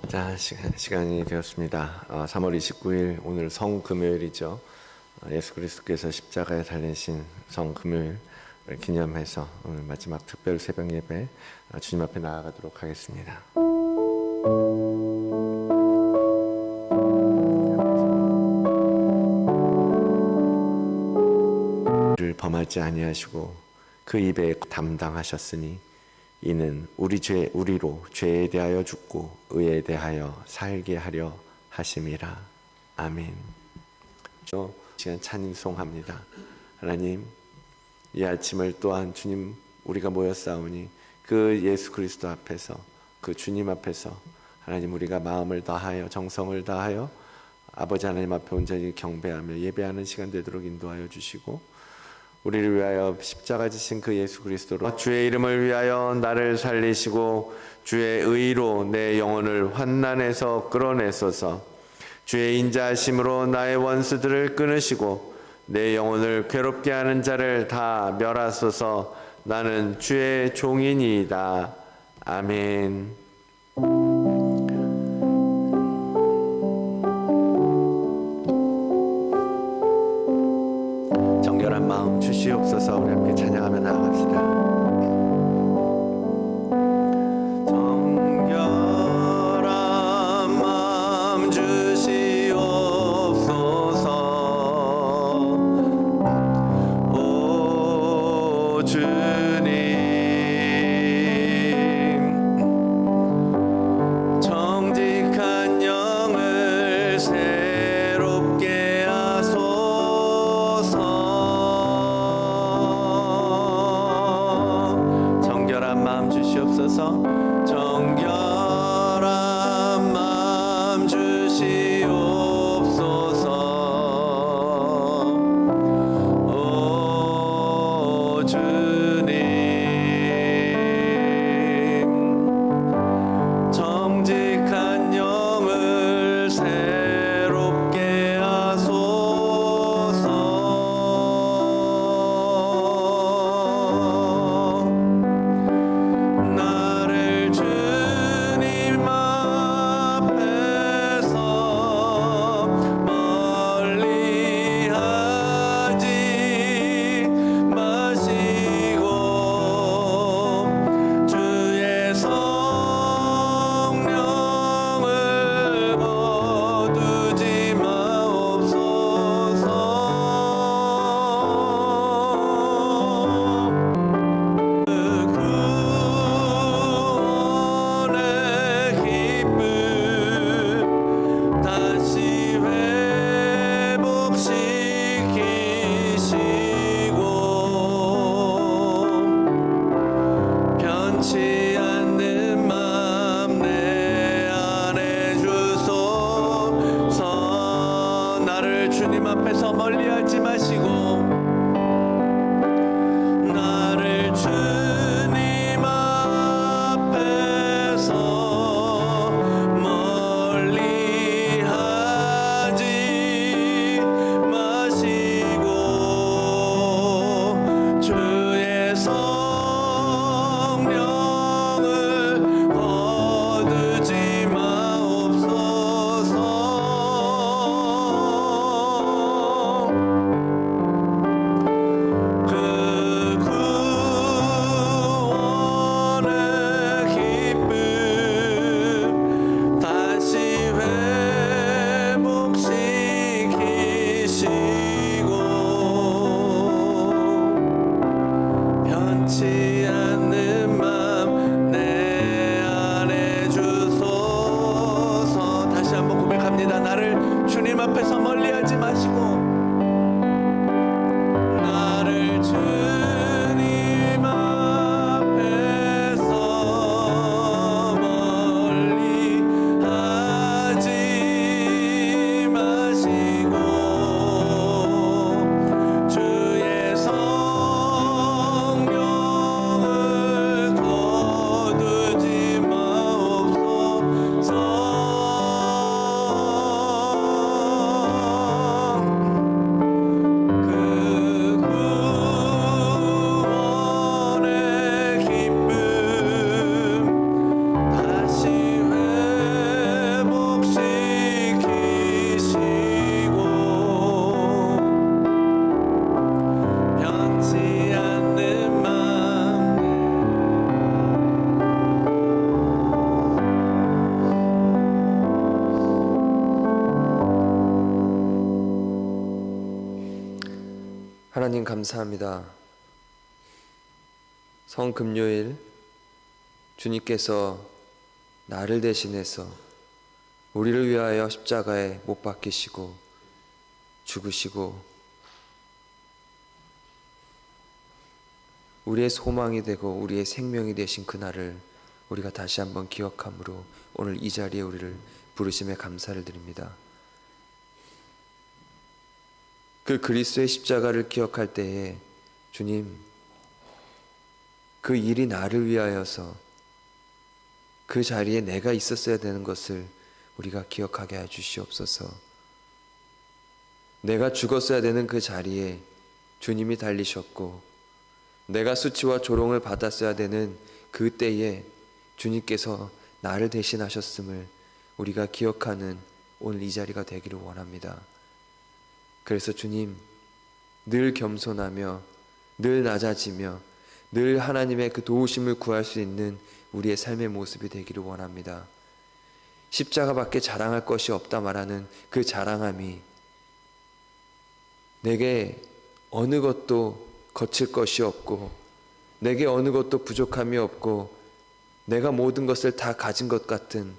자, 시간이 되었습니다. 3월 29일 오늘 성금요일이죠. 예수 그리스도께서 십자가에 달리신 성금요일 기념해서 오늘 마지막 특별 새벽 예배 주님 앞에 나아가도록 하겠습니다. 를 범하지 아니하시고 그 입에 담당하셨으니 이는 우리로 죄에 대하여 죽고 의에 대하여 살게 하려 하심이라. 아멘. 저 시간 찬송합니다. 하나님, 이 아침을 또한 주님 우리가 모였사오니 그 예수 그리스도 앞에서, 그 주님 앞에서 하나님 우리가 마음을 다하여 정성을 다하여 아버지 하나님 앞에 온전히 경배하며 예배하는 시간 되도록 인도하여 주시고, 우리를 위하여 십자가 지신 그 예수 그리스도로 주의 이름을 위하여 나를 살리시고 주의 의로 내 영혼을 환난에서 끌어내소서. 주의 인자하심으로 나의 원수들을 끊으시고 내 영혼을 괴롭게 하는 자를 다 멸하소서. 나는 주의 종이니이다. 아멘. 정결한 마음 주시옵소서. 우리 함께 찬양하며 나아갑시다. 마시고 감사합니다. 성금요일 주님께서 나를 대신해서 우리를 위하여 십자가에 못 박히시고 죽으시고 우리의 소망이 되고 우리의 생명이 되신 그날을 우리가 다시 한번 기억함으로 오늘 이 자리에 우리를 부르심에 감사를 드립니다. 그 그리스도의 십자가를 기억할 때에 주님, 그 일이 나를 위하여서 그 자리에 내가 있었어야 되는 것을 우리가 기억하게 해 주시옵소서. 내가 죽었어야 되는 그 자리에 주님이 달리셨고 내가 수치와 조롱을 받았어야 되는 그 때에 주님께서 나를 대신하셨음을 우리가 기억하는 오늘 이 자리가 되기를 원합니다. 그래서 주님, 늘 겸손하며 늘 낮아지며 늘 하나님의 그 도우심을 구할 수 있는 우리의 삶의 모습이 되기를 원합니다. 십자가밖에 자랑할 것이 없다 말하는 그 자랑함이 내게 어느 것도 거칠 것이 없고 내게 어느 것도 부족함이 없고 내가 모든 것을 다 가진 것 같은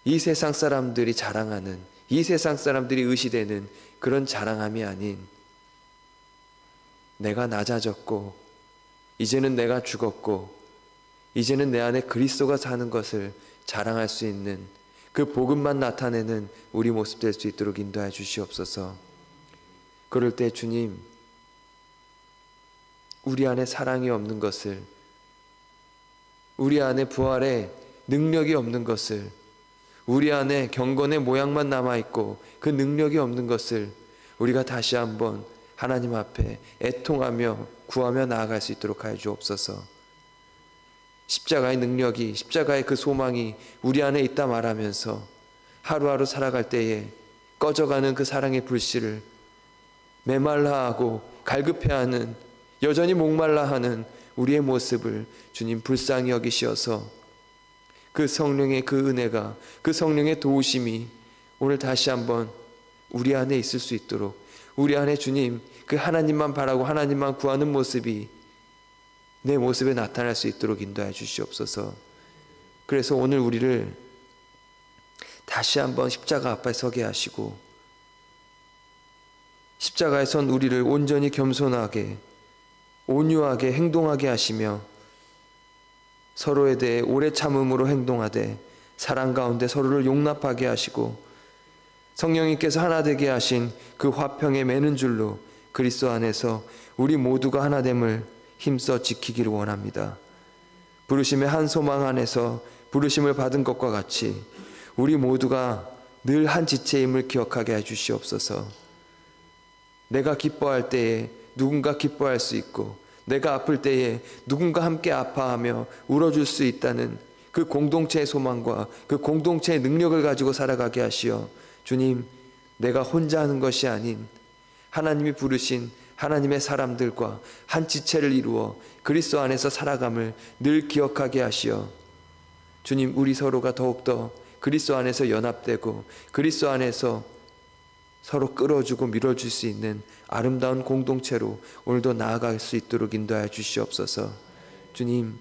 이 세상 사람들이 자랑하는, 이 세상 사람들이 의시되는 그런 자랑함이 아닌, 내가 낮아졌고 이제는 내가 죽었고 이제는 내 안에 그리스도가 사는 것을 자랑할 수 있는 그 복음만 나타내는 우리 모습 될 수 있도록 인도해 주시옵소서. 그럴 때 주님, 우리 안에 사랑이 없는 것을, 우리 안에 부활의 능력이 없는 것을, 우리 안에 경건의 모양만 남아있고 그 능력이 없는 것을 우리가 다시 한번 하나님 앞에 애통하며 구하며 나아갈 수 있도록 하여 주옵소서. 십자가의 능력이, 십자가의 그 소망이 우리 안에 있다 말하면서 하루하루 살아갈 때에 꺼져가는 그 사랑의 불씨를 메말라하고 갈급해하는, 여전히 목말라하는 우리의 모습을 주님 불쌍히 여기시어서 그 성령의 그 은혜가, 그 성령의 도우심이 오늘 다시 한번 우리 안에 있을 수 있도록, 우리 안에 주님 그 하나님만 바라고 하나님만 구하는 모습이 내 모습에 나타날 수 있도록 인도해 주시옵소서. 그래서 오늘 우리를 다시 한번 십자가 앞에 서게 하시고 십자가에 선 우리를 온전히 겸손하게 온유하게 행동하게 하시며 서로에 대해 오래 참음으로 행동하되 사랑 가운데 서로를 용납하게 하시고 성령님께서 하나 되게 하신 그 화평에 매는 줄로 그리스도 안에서 우리 모두가 하나됨을 힘써 지키기를 원합니다. 부르심의 한 소망 안에서 부르심을 받은 것과 같이 우리 모두가 늘 한 지체임을 기억하게 해주시옵소서. 내가 기뻐할 때에 누군가 기뻐할 수 있고 내가 아플 때에 누군가 함께 아파하며 울어줄 수 있다는 그 공동체의 소망과 그 공동체의 능력을 가지고 살아가게 하시어 주님, 내가 혼자 하는 것이 아닌 하나님이 부르신 하나님의 사람들과 한 지체를 이루어 그리스도 안에서 살아감을 늘 기억하게 하시어 주님, 우리 서로가 더욱더 그리스도 안에서 연합되고 그리스도 안에서 서로 끌어주고 밀어줄 수 있는 아름다운 공동체로 오늘도 나아갈 수 있도록 인도하여 주시옵소서. 주님,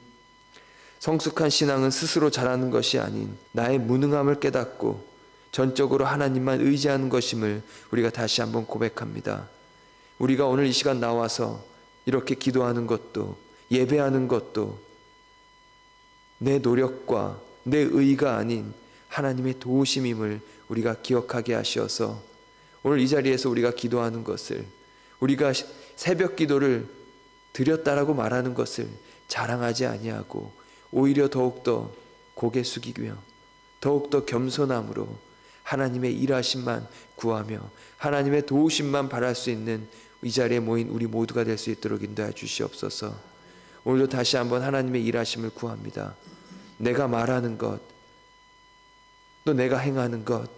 성숙한 신앙은 스스로 잘하는 것이 아닌 나의 무능함을 깨닫고 전적으로 하나님만 의지하는 것임을 우리가 다시 한번 고백합니다. 우리가 오늘 이 시간 나와서 이렇게 기도하는 것도 예배하는 것도 내 노력과 내 의가 아닌 하나님의 도우심임을 우리가 기억하게 하시어서 오늘 이 자리에서 우리가 기도하는 것을, 우리가 새벽 기도를 드렸다라고 말하는 것을 자랑하지 아니하고 오히려 더욱더 고개 숙이며 더욱더 겸손함으로 하나님의 일하심만 구하며 하나님의 도우심만 바랄 수 있는 이 자리에 모인 우리 모두가 될 수 있도록 인도해 주시옵소서. 오늘도 다시 한번 하나님의 일하심을 구합니다. 내가 말하는 것, 또 내가 행하는 것,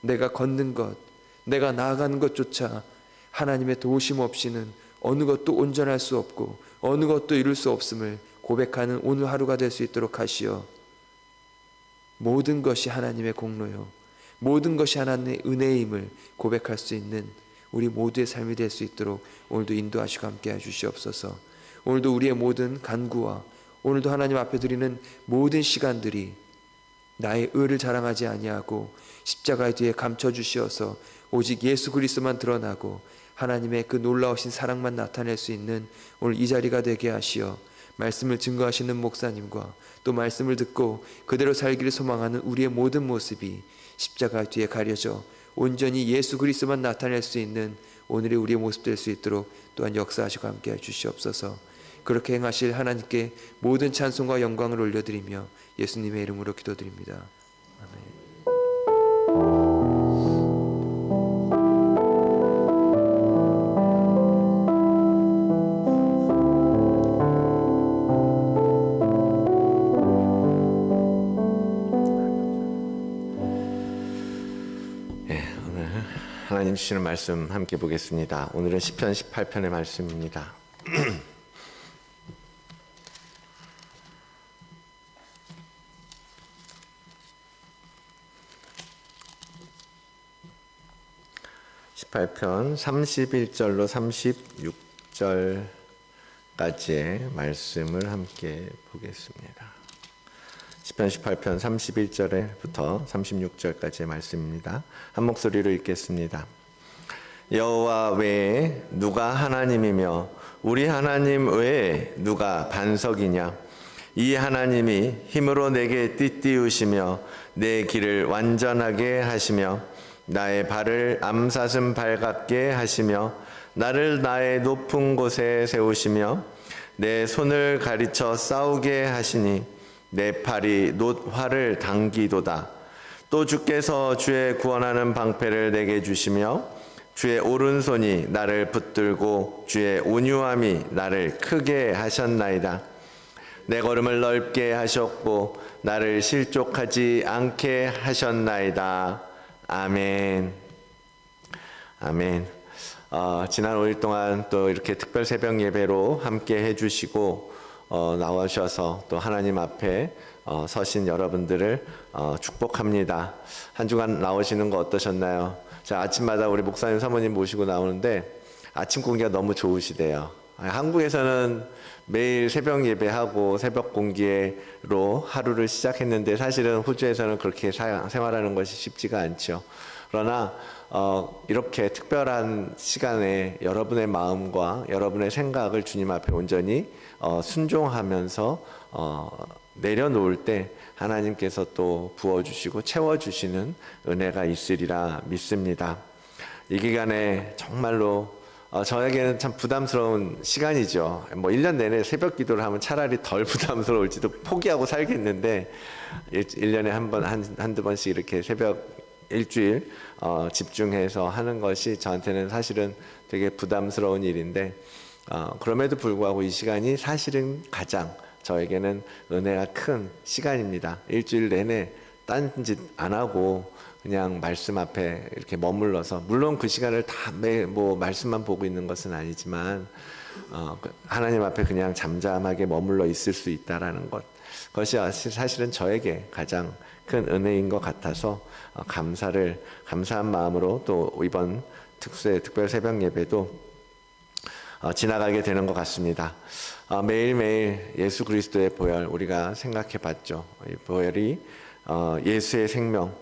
내가 걷는 것, 내가 나아가는 것조차 하나님의 도우심 없이는 어느 것도 온전할 수 없고 어느 것도 이룰 수 없음을 고백하는 오늘 하루가 될 수 있도록 하시어 모든 것이 하나님의 공로요 모든 것이 하나님의 은혜임을 고백할 수 있는 우리 모두의 삶이 될 수 있도록 오늘도 인도하시고 함께해 주시옵소서. 오늘도 우리의 모든 간구와 오늘도 하나님 앞에 드리는 모든 시간들이 나의 의를 자랑하지 아니하고 십자가의 뒤에 감춰주시어서 오직 예수 그리스도만 드러나고 하나님의 그 놀라우신 사랑만 나타낼 수 있는 오늘 이 자리가 되게 하시어 말씀을 증거하시는 목사님과 또 말씀을 듣고 그대로 살기를 소망하는 우리의 모든 모습이 십자가 뒤에 가려져 온전히 예수 그리스도만 나타낼 수 있는 오늘의 우리의 모습 될 수 있도록 또한 역사하시고 함께해 주시옵소서. 그렇게 행하실 하나님께 모든 찬송과 영광을 올려드리며 예수님의 이름으로 기도드립니다. 아멘. 하나님 주시는 말씀 함께 보겠습니다. 오늘은 시편 18편의 말씀입니다. (18편) 31절로 36절까지의 말씀을 함께 보겠습니다. 시편 18편 31절부터 36절까지의 말씀입니다. 한 목소리로 읽겠습니다. 여호와 외에 누가 하나님이며 우리 하나님 외에 누가 반석이냐? 이 하나님이 힘으로 내게 띠띠우시며 내 길을 완전하게 하시며 나의 발을 암사슴 발 같게 하시며 나를 나의 높은 곳에 세우시며 내 손을 가리쳐 싸우게 하시니 내 팔이 놋 활을 당기도다. 또 주께서 주의 구원하는 방패를 내게 주시며 주의 오른손이 나를 붙들고 주의 온유함이 나를 크게 하셨나이다. 내 걸음을 넓게 하셨고 나를 실족하지 않게 하셨나이다. 아멘. 아멘. 지난 5일 동안 또 이렇게 특별 새벽 예배로 함께 해주시고 나오셔서 또 하나님 앞에 서신 여러분들을 축복합니다. 한 주간 나오시는 거 어떠셨나요? 자, 아침마다 우리 목사님 사모님 모시고 나오는데 아침 공기가 너무 좋으시대요. 한국에서는 매일 새벽 예배하고 새벽 공기로 하루를 시작했는데 사실은 호주에서는 그렇게 생활하는 것이 쉽지가 않죠. 그러나 이렇게 특별한 시간에 여러분의 마음과 여러분의 생각을 주님 앞에 온전히 순종하면서 내려놓을 때 하나님께서 또 부어주시고 채워주시는 은혜가 있으리라 믿습니다. 이 기간에 정말로 저에게는 참 부담스러운 시간이죠. 뭐 1년 내내 새벽 기도를 하면 차라리 덜 부담스러울지도 포기하고 살겠는데 1년에 한두 번씩 이렇게 새벽 일주일 집중해서 하는 것이 저한테는 사실은 되게 부담스러운 일인데 그럼에도 불구하고 이 시간이 사실은 가장 저에게는 은혜가 큰 시간입니다. 일주일 내내 딴짓 안 하고 그냥 말씀 앞에 이렇게 머물러서, 물론 그 시간을 다 말씀만 보고 있는 것은 아니지만 하나님 앞에 그냥 잠잠하게 머물러 있을 수 있다라는 것, 그것이 사실은 저에게 가장 큰 은혜인 것 같아서 감사한 마음으로 또 이번 특별 새벽 예배도 지나가게 되는 것 같습니다. 매일매일 예수 그리스도의 보혈 우리가 생각해 봤죠. 이 보혈이 예수의 생명,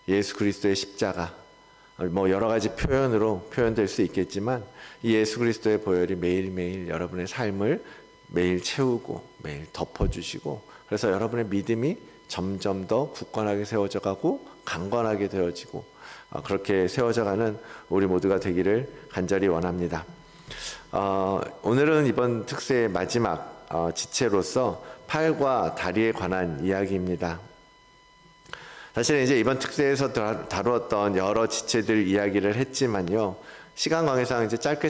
예수 그리스도의 십자가, 여러 가지 표현으로 표현될 수 있겠지만 이 예수 그리스도의 보혈이 매일매일 여러분의 삶을 매일 채우고 매일 덮어주시고, 그래서 여러분의 믿음이 점점 더 굳건하게 세워져 가고 강건하게 되어지고 그렇게 세워져가는 우리 모두가 되기를 간절히 원합니다. 오늘은 이번 특세의 마지막 지체로서 팔과 다리에 관한 이야기입니다. 사실 이제 이번 특세에서 다루었던 여러 지체들 이야기를 했지만요, 시간 관계상 이제 짧게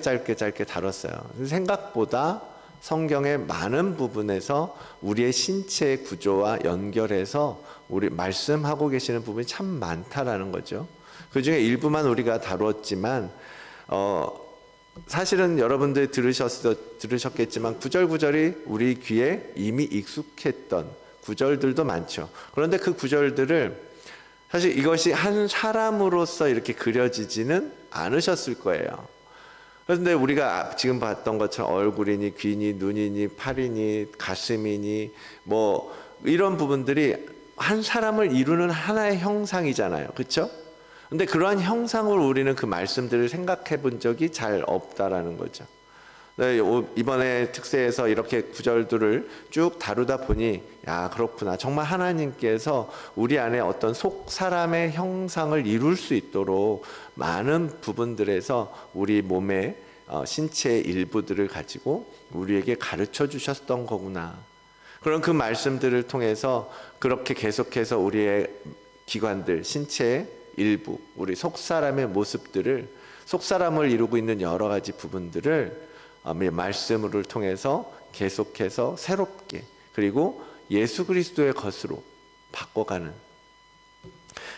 다뤘어요. 생각보다 성경의 많은 부분에서 우리의 신체의 구조와 연결해서 우리 말씀하고 계시는 부분이 참 많다라는 거죠. 그 중에 일부만 우리가 다루었지만 사실은 여러분들이 들으셨겠지만 구절구절이 우리 귀에 이미 익숙했던 구절들도 많죠. 그런데 그 구절들을 사실 이것이 한 사람으로서 이렇게 그려지지는 않으셨을 거예요. 그런데 우리가 지금 봤던 것처럼 얼굴이니 귀니 눈이니 팔이니 가슴이니 뭐 이런 부분들이 한 사람을 이루는 하나의 형상이잖아요. 그렇죠? 근데 그러한 형상을 우리는 그 말씀들을 생각해 본 적이 잘 없다라는 거죠. 네, 이번에 특세에서 이렇게 구절들을 쭉 다루다 보니 야, 그렇구나. 정말 하나님께서 우리 안에 어떤 속 사람의 형상을 이룰 수 있도록 많은 부분들에서 우리 몸의 신체의 일부들을 가지고 우리에게 가르쳐 주셨던 거구나. 그런 그 말씀들을 통해서 그렇게 계속해서 우리의 기관들, 신체의 일부, 우리 속 사람의 모습들을, 속 사람을 이루고 있는 여러 가지 부분들을 말씀을 통해서 계속해서 새롭게, 그리고 예수 그리스도의 것으로 바꿔가는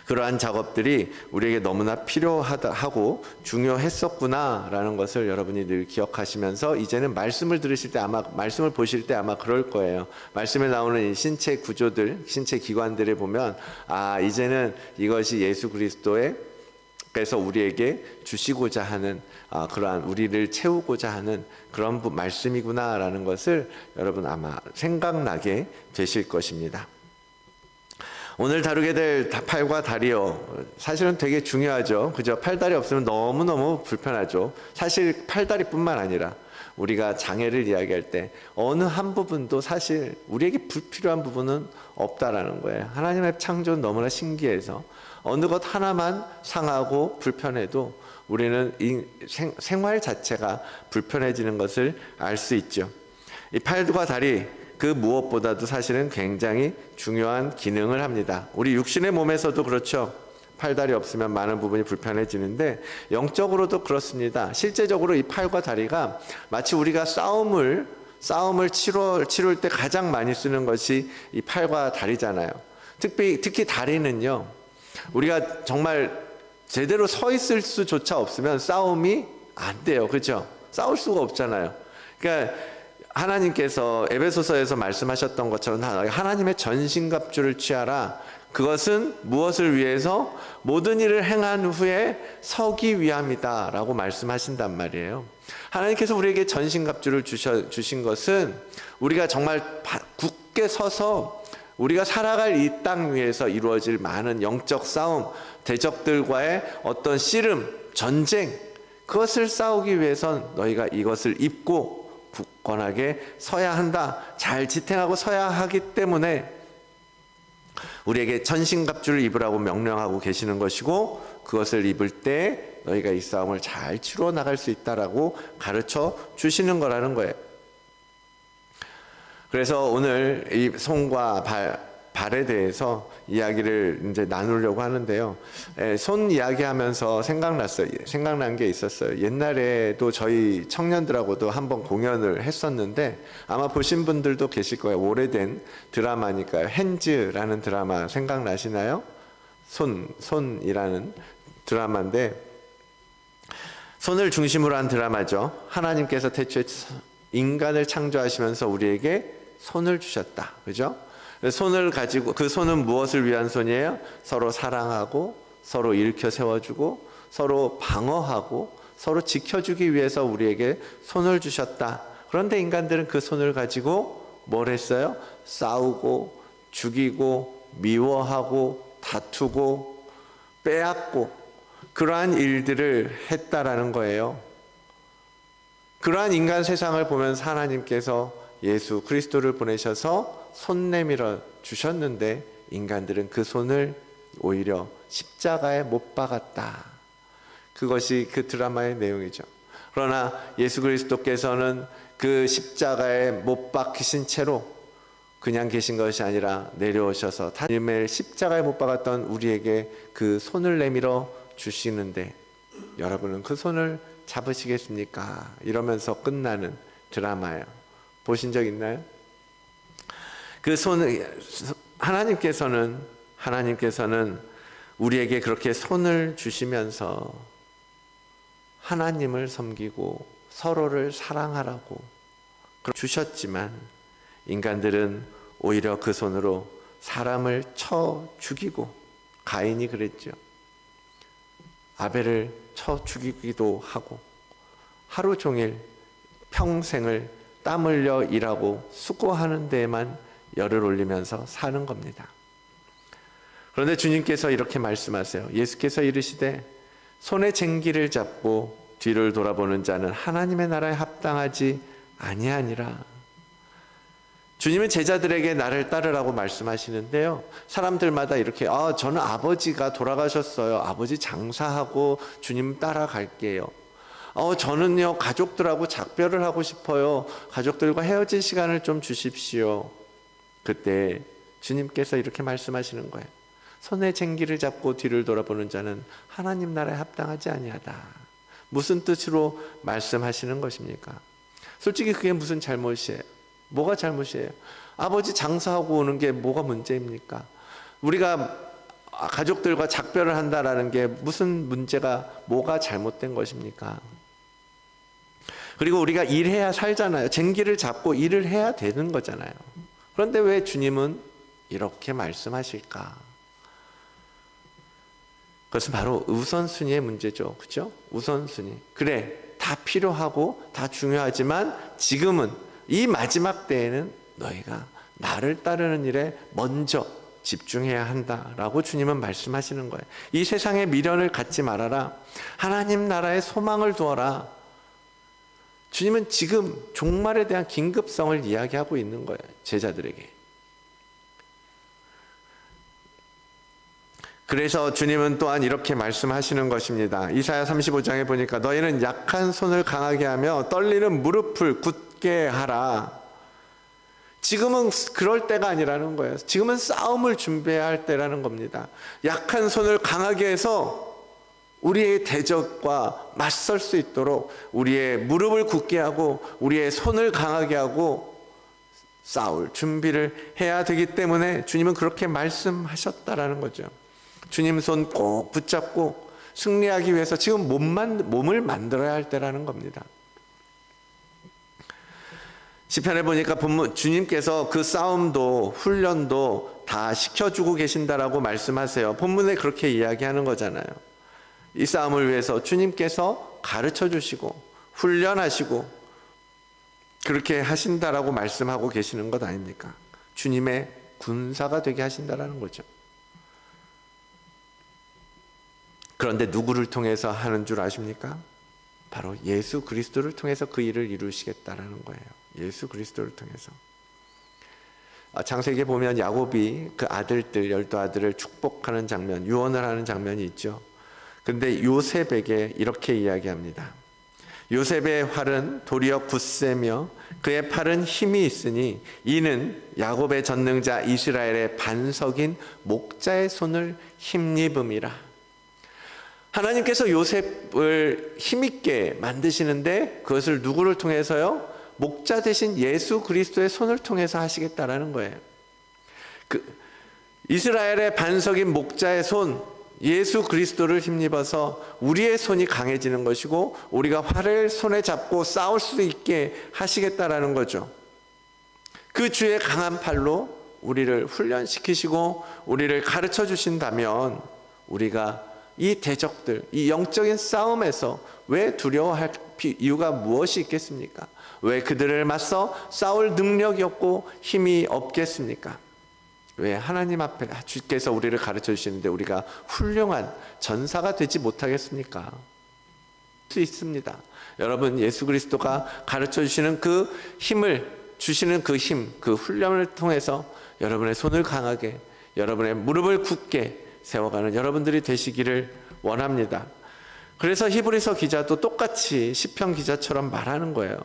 그러한 작업들이 우리에게 너무나 필요하고 중요했었구나라는 것을 여러분이 늘 기억하시면서 이제는 말씀을 들으실 때 아마, 말씀을 보실 때 아마 그럴 거예요. 말씀에 나오는 이 신체 구조들, 신체 기관들을 보면 아, 이제는 이것이 예수 그리스도의 그래서 우리에게 주시고자 하는 그러한 우리를 채우고자 하는 그런 말씀이구나라는 것을 여러분 아마 생각나게 되실 것입니다. 오늘 다루게 될 팔과 다리요, 사실은 되게 중요하죠. 그죠? 팔다리 없으면 너무너무 불편하죠. 사실 팔다리뿐만 아니라 우리가 장애를 이야기할 때 어느 한 부분도 사실 우리에게 불필요한 부분은 없다라는 거예요. 하나님의 창조는 너무나 신기해서 어느 것 하나만 상하고 불편해도 우리는 이 생활 자체가 불편해지는 것을 알 수 있죠. 이 팔과 다리, 그 무엇보다도 사실은 굉장히 중요한 기능을 합니다. 우리 육신의 몸에서도 그렇죠. 팔다리 없으면 많은 부분이 불편해지는데 영적으로도 그렇습니다. 실제적으로 이 팔과 다리가 마치 우리가 싸움을 치룰 때 가장 많이 쓰는 것이 이 팔과 다리잖아요. 특히 다리는요, 우리가 정말 제대로 서 있을 수조차 없으면 싸움이 안 돼요. 그렇죠? 싸울 수가 없잖아요. 그러니까 하나님께서 에베소서에서 말씀하셨던 것처럼 하나님의 전신갑주를 취하라. 그것은 무엇을 위해서? 모든 일을 행한 후에 서기 위함이다 라고 말씀하신단 말이에요. 하나님께서 우리에게 전신갑주를 주신 것은 우리가 정말 굳게 서서 우리가 살아갈 이 땅 위에서 이루어질 많은 영적 싸움, 대적들과의 어떤 씨름, 전쟁, 그것을 싸우기 위해선 너희가 이것을 입고 굳건하게 서야 한다. 잘 지탱하고 서야 하기 때문에 우리에게 전신갑주를 입으라고 명령하고 계시는 것이고, 그것을 입을 때 너희가 이 싸움을 잘 치러 나갈 수 있다라고 가르쳐 주시는 거라는 거예요. 그래서 오늘 이 손과 발에 대해서 이야기를 이제 나누려고 하는데요. 손 이야기하면서 생각난 게 있었어요. 옛날에도 저희 청년들하고도 한번 공연을 했었는데 아마 보신 분들도 계실 거예요. 오래된 드라마니까요. 핸즈라는 드라마 생각나시나요? 손이라는 드라마인데, 손을 중심으로 한 드라마죠. 하나님께서 태초에 인간을 창조하시면서 우리에게 손을 주셨다. 그죠? 손을 가지고, 그 손은 무엇을 위한 손이에요? 서로 사랑하고, 서로 일으켜 세워주고, 서로 방어하고, 서로 지켜주기 위해서 우리에게 손을 주셨다. 그런데 인간들은 그 손을 가지고 뭘 했어요? 싸우고, 죽이고, 미워하고, 다투고, 빼앗고, 그러한 일들을 했다라는 거예요. 그러한 인간 세상을 보면서 하나님께서 예수 그리스도를 보내셔서 손 내밀어 주셨는데 인간들은 그 손을 오히려 십자가에 못 박았다. 그것이 그 드라마의 내용이죠. 그러나 예수 그리스도께서는 그 십자가에 못 박히신 채로 그냥 계신 것이 아니라 내려오셔서 하나님의 십자가에 못 박았던 우리에게 그 손을 내밀어 주시는데 여러분은 그 손을 잡으시겠습니까? 이러면서 끝나는 드라마예요. 보신 적 있나요? 그 손을 하나님께서는 우리에게 그렇게 손을 주시면서 하나님을 섬기고 서로를 사랑하라고 주셨지만 인간들은 오히려 그 손으로 사람을 쳐 죽이고, 가인이 그랬죠. 아벨을 쳐 죽이기도 하고 하루 종일 평생을 땀 흘려 일하고 수고하는 데에만 열을 올리면서 사는 겁니다. 그런데 주님께서 이렇게 말씀하세요. 예수께서 이르시되 손에 쟁기를 잡고 뒤를 돌아보는 자는 하나님의 나라에 합당하지 아니하니라. 주님은 제자들에게 나를 따르라고 말씀하시는데요, 사람들마다 이렇게 저는 아버지가 돌아가셨어요. 아버지 장사하고 주님 따라갈게요. 저는요 가족들하고 작별을 하고 싶어요. 가족들과 헤어질 시간을 좀 주십시오. 그때 주님께서 이렇게 말씀하시는 거예요. 손에 쟁기를 잡고 뒤를 돌아보는 자는 하나님 나라에 합당하지 아니하다. 무슨 뜻으로 말씀하시는 것입니까? 솔직히 그게 무슨 잘못이에요? 뭐가 잘못이에요? 아버지 장사하고 오는 게 뭐가 문제입니까? 우리가 가족들과 작별을 한다라는 게 무슨 문제가, 뭐가 잘못된 것입니까? 그리고 우리가 일해야 살잖아요. 쟁기를 잡고 일을 해야 되는 거잖아요. 그런데 왜 주님은 이렇게 말씀하실까? 그것은 바로 우선순위의 문제죠. 그렇죠? 우선순위. 그래, 다 필요하고 다 중요하지만 지금은 이 마지막 때에는 너희가 나를 따르는 일에 먼저 집중해야 한다라고 주님은 말씀하시는 거예요. 이 세상에 미련을 갖지 말아라. 하나님 나라의 소망을 두어라. 주님은 지금 종말에 대한 긴급성을 이야기하고 있는 거예요, 제자들에게. 그래서 주님은 또한 이렇게 말씀하시는 것입니다. 이사야 35장에 보니까 너희는 약한 손을 강하게 하며 떨리는 무릎을 굳게 하라. 지금은 그럴 때가 아니라는 거예요. 지금은 싸움을 준비해야 할 때라는 겁니다. 약한 손을 강하게 해서 우리의 대적과 맞설 수 있도록 우리의 무릎을 굳게 하고 우리의 손을 강하게 하고 싸울 준비를 해야 되기 때문에 주님은 그렇게 말씀하셨다라는 거죠. 주님 손 꼭 붙잡고 승리하기 위해서 지금 몸을 만들어야 할 때라는 겁니다. 시편에 보니까 주님께서 그 싸움도 훈련도 다 시켜주고 계신다라고 말씀하세요. 본문에 그렇게 이야기하는 거잖아요. 이 싸움을 위해서 주님께서 가르쳐 주시고 훈련하시고 그렇게 하신다라고 말씀하고 계시는 것 아닙니까? 주님의 군사가 되게 하신다라는 거죠. 그런데 누구를 통해서 하는 줄 아십니까? 바로 예수 그리스도를 통해서 그 일을 이루시겠다라는 거예요. 예수 그리스도를 통해서. 창세기에 보면 야곱이 그 아들들 12아들을 축복하는 장면, 유언을 하는 장면이 있죠. 근데 요셉에게 이렇게 이야기합니다. 요셉의 활은 도리어 굳세며 그의 팔은 힘이 있으니 이는 야곱의 전능자 이스라엘의 반석인 목자의 손을 힘입음이라. 하나님께서 요셉을 힘있게 만드시는데 그것을 누구를 통해서요? 목자 대신 예수 그리스도의 손을 통해서 하시겠다라는 거예요. 이스라엘의 반석인 목자의 손, 예수 그리스도를 힘입어서 우리의 손이 강해지는 것이고 우리가 활을 손에 잡고 싸울 수 있게 하시겠다라는 거죠. 그 주의 강한 팔로 우리를 훈련시키시고 우리를 가르쳐 주신다면 우리가 이 대적들, 이 영적인 싸움에서 왜 두려워할 이유가 무엇이 있겠습니까? 왜 그들을 맞서 싸울 능력이 없고 힘이 없겠습니까? 왜 하나님 앞에 주께서 우리를 가르쳐 주시는데 우리가 훌륭한 전사가 되지 못하겠습니까? 수 있습니다. 여러분, 예수 그리스도가 가르쳐 주시는 그 힘을 주시는 그 힘, 그 훈련을 통해서 여러분의 손을 강하게, 여러분의 무릎을 굳게 세워가는 여러분들이 되시기를 원합니다. 그래서 히브리서 기자도 똑같이 시편 기자처럼 말하는 거예요.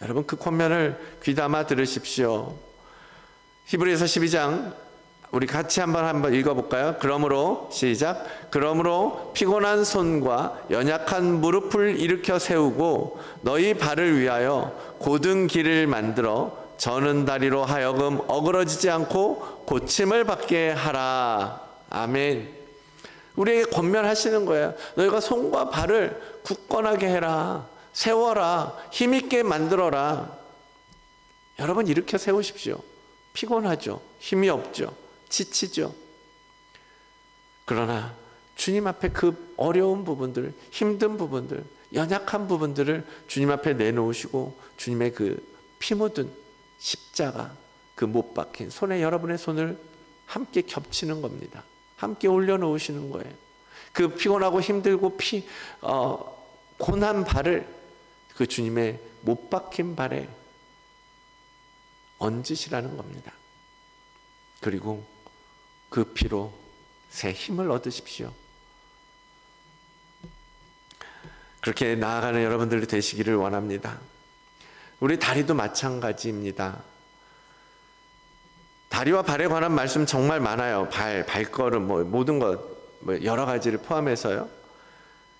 여러분, 그 권면을 귀담아 들으십시오. 히브리서 12장 우리 같이 한번 읽어볼까요? 그러므로 시작. 그러므로 피곤한 손과 연약한 무릎을 일으켜 세우고 너희 발을 위하여 곧은 길을 만들어 저는 다리로 하여금 어그러지지 않고 고침을 받게 하라. 아멘. 우리에게 권면하시는 거예요. 너희가 손과 발을 굳건하게 해라. 세워라. 힘있게 만들어라. 여러분, 일으켜 세우십시오. 피곤하죠. 힘이 없죠. 지치죠. 그러나 주님 앞에 그 어려운 부분들, 힘든 부분들, 연약한 부분들을 주님 앞에 내놓으시고 주님의 그 피 묻은 십자가, 그 못 박힌 손에 여러분의 손을 함께 겹치는 겁니다. 함께 올려놓으시는 거예요. 그 피곤하고 힘들고 고난 발을 그 주님의 못 박힌 발에 얹으시라는 겁니다. 그리고 그 피로 새 힘을 얻으십시오. 그렇게 나아가는 여러분들이 되시기를 원합니다. 우리 다리도 마찬가지입니다. 다리와 발에 관한 말씀 정말 많아요. 발걸음, 모든 것, 여러 가지를 포함해서요.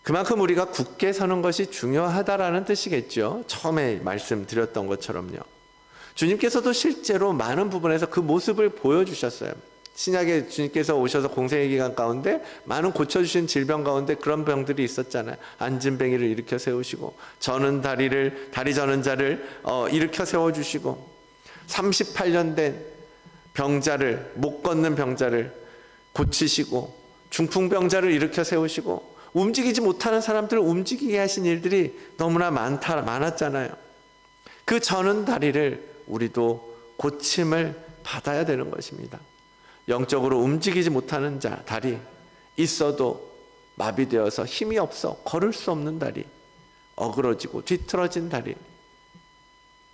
그만큼 우리가 굳게 서는 것이 중요하다라는 뜻이겠죠. 처음에 말씀드렸던 것처럼요. 주님께서도 실제로 많은 부분에서 그 모습을 보여주셨어요. 신약에 주님께서 오셔서 공생의 기간 가운데 많은 고쳐주신 질병 가운데 그런 병들이 있었잖아요. 앉은 뱅이를 일으켜 세우시고, 다리 저는 자를 일으켜 세워주시고, 38년 된 병자를, 못 걷는 병자를 고치시고, 중풍병자를 일으켜 세우시고, 움직이지 못하는 사람들을 움직이게 하신 일들이 너무나 많았잖아요. 그 저는 다리를 우리도 고침을 받아야 되는 것입니다. 영적으로 움직이지 못하는 다리, 있어도 마비되어서 힘이 없어 걸을 수 없는 다리, 어그러지고 뒤틀어진 다리,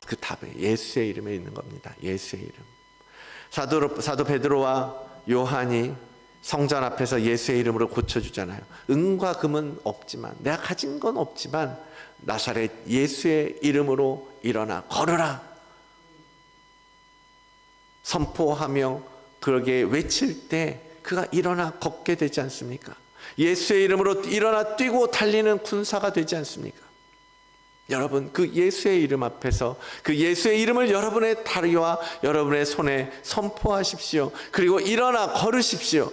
그 답은 예수의 이름에 있는 겁니다. 예수의 이름. 사도 베드로와 요한이 성전 앞에서 예수의 이름으로 고쳐주잖아요. 은과 금은 없지만, 내가 가진 건 없지만 나사렛 예수의 이름으로 일어나 걸으라 선포하며 그러게 외칠 때 그가 일어나 걷게 되지 않습니까? 예수의 이름으로 일어나 뛰고 달리는 군사가 되지 않습니까? 여러분, 그 예수의 이름 앞에서 그 예수의 이름을 여러분의 다리와 여러분의 손에 선포하십시오. 그리고 일어나 걸으십시오.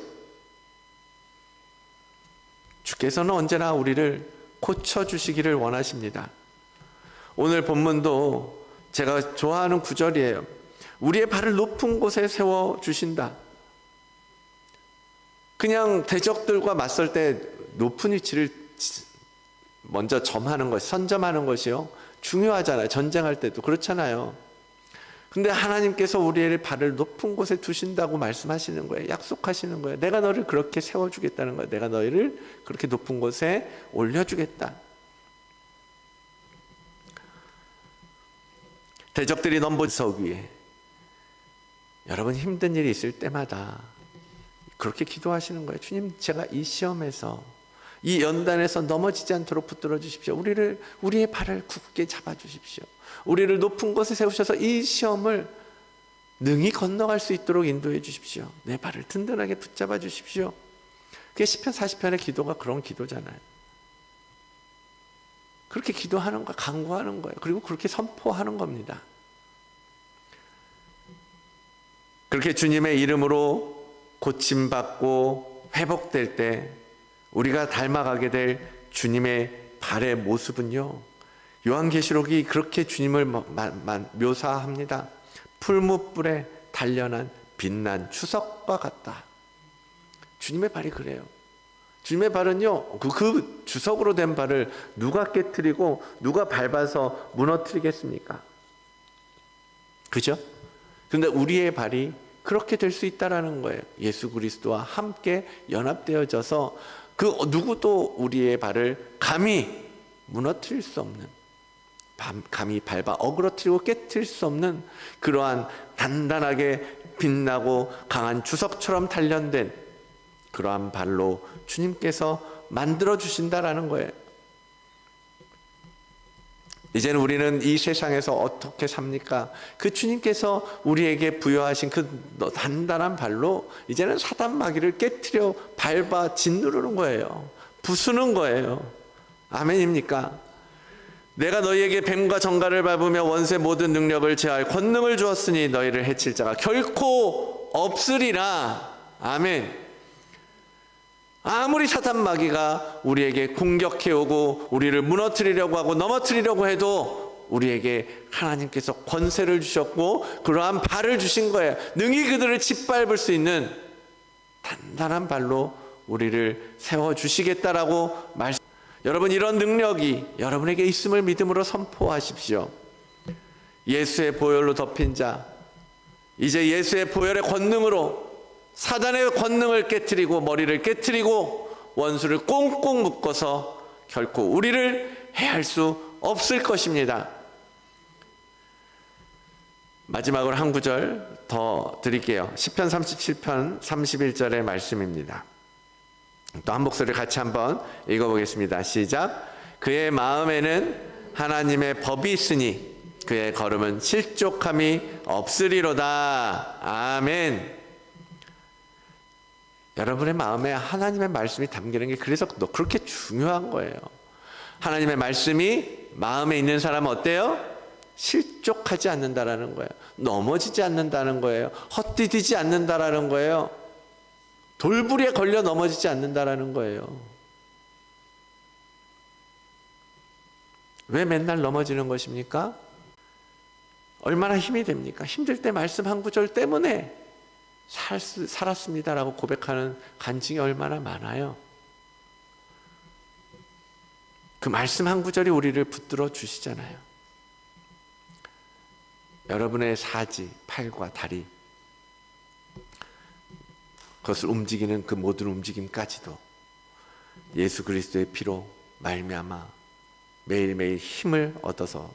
주께서는 언제나 우리를 고쳐주시기를 원하십니다. 오늘 본문도 제가 좋아하는 구절이에요. 우리의 발을 높은 곳에 세워주신다. 그냥 대적들과 맞설 때 높은 위치를 먼저 선점하는 것이요, 중요하잖아요. 전쟁할 때도 그렇잖아요. 근데 하나님께서 우리의 발을 높은 곳에 두신다고 말씀하시는 거예요. 약속하시는 거예요. 내가 너를 그렇게 세워주겠다는 거예요. 내가 너희를 그렇게 높은 곳에 올려주겠다. 대적들이 넘보석 위에, 여러분 힘든 일이 있을 때마다 그렇게 기도하시는 거예요. 주님, 제가 이 시험에서, 이 연단에서 넘어지지 않도록 붙들어 주십시오. 우리의 발을 굳게 잡아 주십시오. 우리를 높은 곳에 세우셔서 이 시험을 능히 건너갈 수 있도록 인도해 주십시오. 내 발을 든든하게 붙잡아 주십시오. 그게 시편 40편의 기도가 그런 기도잖아요. 그렇게 기도하는 거, 간구하는 거예요. 그리고 그렇게 선포하는 겁니다. 그렇게 주님의 이름으로 고침받고 회복될 때 우리가 닮아가게 될 주님의 발의 모습은요, 요한계시록이 그렇게 주님을 묘사합니다. 풀무불에 단련한 빛난 추석과 같다. 주님의 발이 그래요. 주님의 발은요, 그 주석으로 된 발을 누가 깨트리고 누가 밟아서 무너뜨리겠습니까? 그죠? 그런데 우리의 발이 그렇게 될 수 있다라는 거예요. 예수 그리스도와 함께 연합되어져서 그 누구도 우리의 발을 감히 무너뜨릴 수 없는, 감히 밟아 어그러뜨리고 깨뜨릴 수 없는 그러한 단단하게 빛나고 강한 주석처럼 단련된 그러한 발로 주님께서 만들어 주신다라는 거예요. 이제는 우리는 이 세상에서 어떻게 삽니까? 그 주님께서 우리에게 부여하신 그 단단한 발로 이제는 사단 마귀를 깨트려 밟아 짓누르는 거예요. 부수는 거예요. 아멘입니까? 내가 너희에게 뱀과 정갈을 밟으며 원수의 모든 능력을 제할 권능을 주었으니 너희를 해칠 자가 결코 없으리라. 아멘. 아무리 사단 마귀가 우리에게 공격해오고 우리를 무너뜨리려고 하고 넘어뜨리려고 해도 우리에게 하나님께서 권세를 주셨고 그러한 발을 주신 거예요. 능히 그들을 짓밟을 수 있는 단단한 발로 우리를 세워주시겠다라고 말씀. 여러분, 이런 능력이 여러분에게 있음을 믿음으로 선포하십시오. 예수의 보혈로 덮인 자, 이제 예수의 보혈의 권능으로 사단의 권능을 깨트리고 머리를 깨트리고 원수를 꽁꽁 묶어서 결코 우리를 해할 수 없을 것입니다. 마지막으로 한 구절 더 드릴게요. 시편 37편 31절의 말씀입니다. 또 한 목소리 같이 한번 읽어보겠습니다. 시작. 그의 마음에는 하나님의 법이 있으니 그의 걸음은 실족함이 없으리로다. 아멘. 여러분의 마음에 하나님의 말씀이 담기는 게 그래서 그렇게 중요한 거예요. 하나님의 말씀이 마음에 있는 사람은 어때요? 실족하지 않는다라는 거예요. 넘어지지 않는다는 거예요. 헛디디지 않는다라는 거예요. 돌부리에 걸려 넘어지지 않는다라는 거예요. 왜 맨날 넘어지는 것입니까? 얼마나 힘이 됩니까? 힘들 때 말씀 한 구절 때문에 살았습니다라고 고백하는 간증이 얼마나 많아요. 그 말씀 한 구절이 우리를 붙들어 주시잖아요. 여러분의 사지, 팔과 다리, 그것을 움직이는 그 모든 움직임까지도 예수 그리스도의 피로 말미암아 매일매일 힘을 얻어서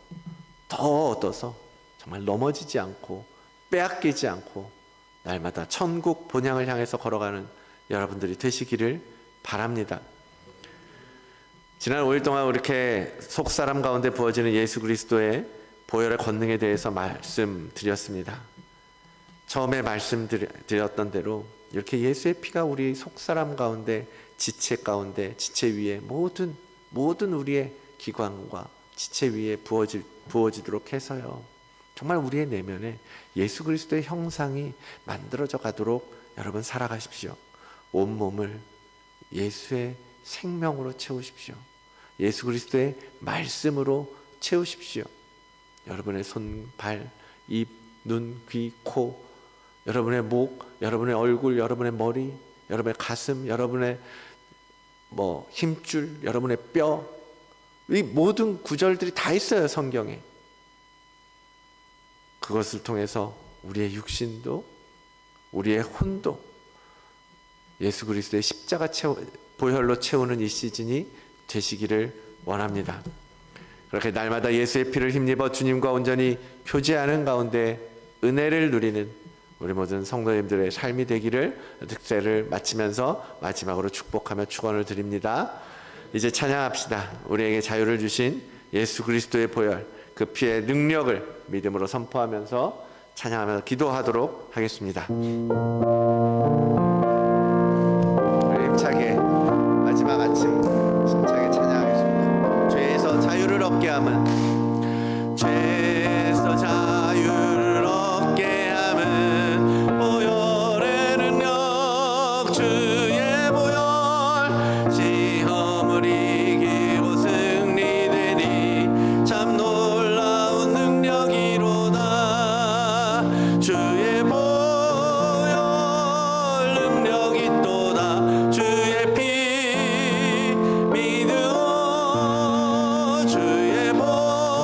더 얻어서 정말 넘어지지 않고 빼앗기지 않고 날마다 천국 본향을 향해서 걸어가는 여러분들이 되시기를 바랍니다. 지난 5일 동안 이렇게 속사람 가운데 부어지는 예수 그리스도의 보혈의 권능에 대해서 말씀드렸습니다. 처음에 말씀드렸던 대로 이렇게 예수의 피가 우리 속사람 가운데, 지체 가운데, 지체 위에 모든 우리의 기관과 지체 위에 부어지도록 해서요, 정말 우리의 내면에 예수 그리스도의 형상이 만들어져 가도록 여러분 살아가십시오. 온몸을 예수의 생명으로 채우십시오. 예수 그리스도의 말씀으로 채우십시오. 여러분의 손, 발, 입, 눈, 귀, 코, 여러분의 목, 여러분의 얼굴, 여러분의 머리, 여러분의 가슴, 여러분의 힘줄, 여러분의 뼈, 이 모든 구절들이 다 있어요, 성경에. 그것을 통해서 우리의 육신도 우리의 혼도 예수 그리스도의 십자가 보혈로 채우는 이 시즌이 되시기를 원합니다. 그렇게 날마다 예수의 피를 힘입어 주님과 온전히 교제하는 가운데 은혜를 누리는 우리 모든 성도님들의 삶이 되기를 특세를 마치면서 마지막으로 축복하며 축원을 드립니다. 이제 찬양합시다. 우리에게 자유를 주신 예수 그리스도의 보혈, 그 피의 능력을 믿음으로 선포하면서 찬양하면서 기도하도록 하겠습니다. 우리 힘차게 마지막 아침 힘차게 찬양하겠습니다. 죄에서 자유를 얻게 함은, 죄에서 자유를 얻게 함은 보혈의 능력, 주의 보혈. 시험을 이기고 승리되니 참 놀라운 능력이로다. 주의 보혈 능력이 또다. 주의 피 믿으오. 주의 보혈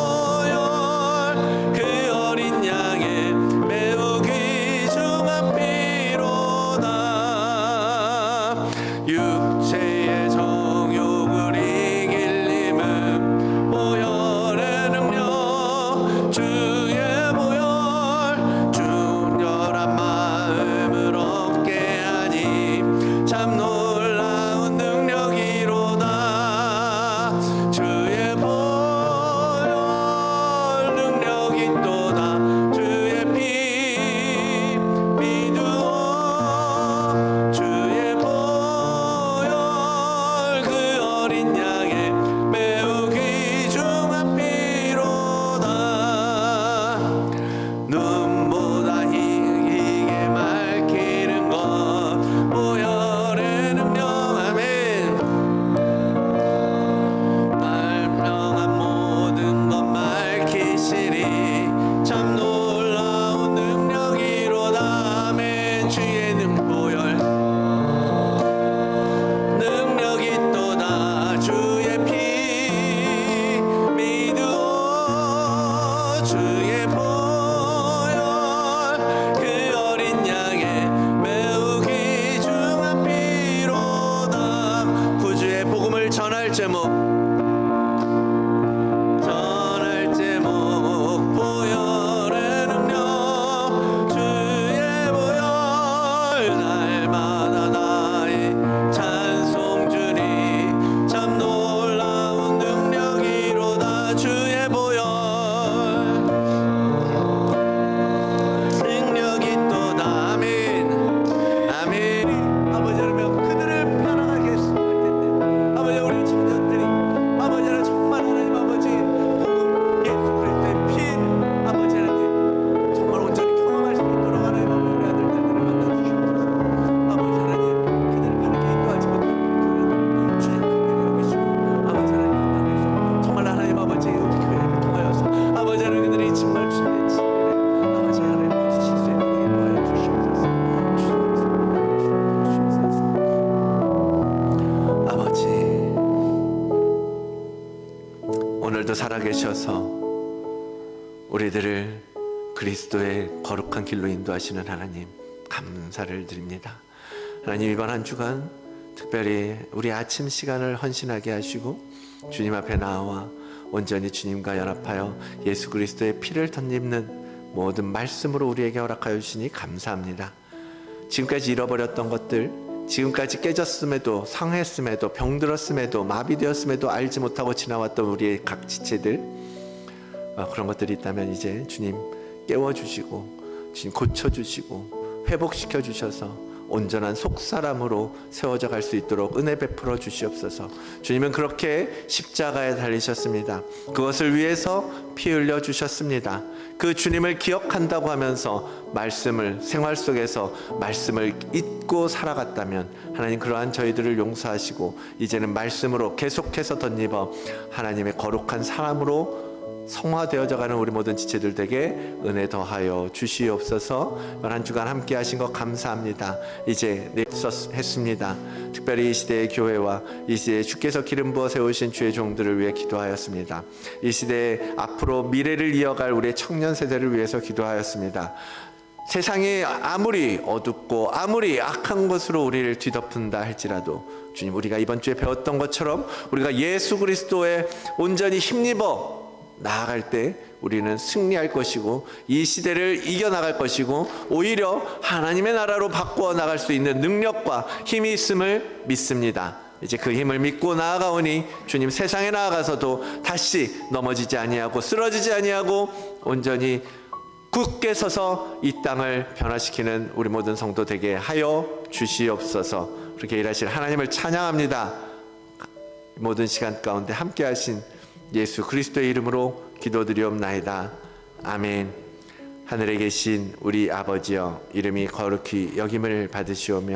주셔서 우리들을 그리스도의 거룩한 길로 인도하시는 하나님, 감사를 드립니다. 하나님, 이번 한 주간 특별히 우리 아침 시간을 헌신하게 하시고 주님 앞에 나와 온전히 주님과 연합하여 예수 그리스도의 피를 덧입는 모든 말씀으로 우리에게 허락하여 주시니 감사합니다. 지금까지 잃어버렸던 것들, 지금까지 깨졌음에도, 상했음에도, 병들었음에도, 마비되었음에도 알지 못하고 지나왔던 우리의 각 지체들, 그런 것들이 있다면 이제 주님 깨워주시고 주님 고쳐주시고 회복시켜 주셔서 온전한 속사람으로 세워져 갈 수 있도록 은혜 베풀어 주시옵소서. 주님은 그렇게 십자가에 달리셨습니다. 그것을 위해서 피 흘려 주셨습니다. 그 주님을 기억한다고 하면서 말씀을, 생활 속에서 말씀을 잊고 살아갔다면 하나님, 그러한 저희들을 용서하시고 이제는 말씀으로 계속해서 덧입어 하나님의 거룩한 사람으로 성화되어져 가는 우리 모든 지체들 되게 은혜 더하여 주시옵소서. 한 주간 함께 하신 것 감사합니다. 이제 했습니다. 특별히 이 시대의 교회와 이 시대에 주께서 기름 부어 세우신 주의 종들을 위해 기도하였습니다. 이 시대에 앞으로 미래를 이어갈 우리의 청년 세대를 위해서 기도하였습니다. 세상이 아무리 어둡고 아무리 악한 것으로 우리를 뒤덮은다 할지라도 주님, 우리가 이번 주에 배웠던 것처럼 우리가 예수 그리스도에 온전히 힘입어 나아갈 때 우리는 승리할 것이고 이 시대를 이겨나갈 것이고 오히려 하나님의 나라로 바꾸어 나갈 수 있는 능력과 힘이 있음을 믿습니다. 이제 그 힘을 믿고 나아가오니 주님, 세상에 나아가서도 다시 넘어지지 아니하고 쓰러지지 아니하고 온전히 굳게 서서 이 땅을 변화시키는 우리 모든 성도 되게 하여 주시옵소서. 그렇게 일하실 하나님을 찬양합니다. 모든 시간 가운데 함께 하신 예수 그리스도의 이름으로 기도드리옵나이다. 아멘. 하늘에 계신 우리 아버지여, 이름이 거룩히 여김을 받으시오며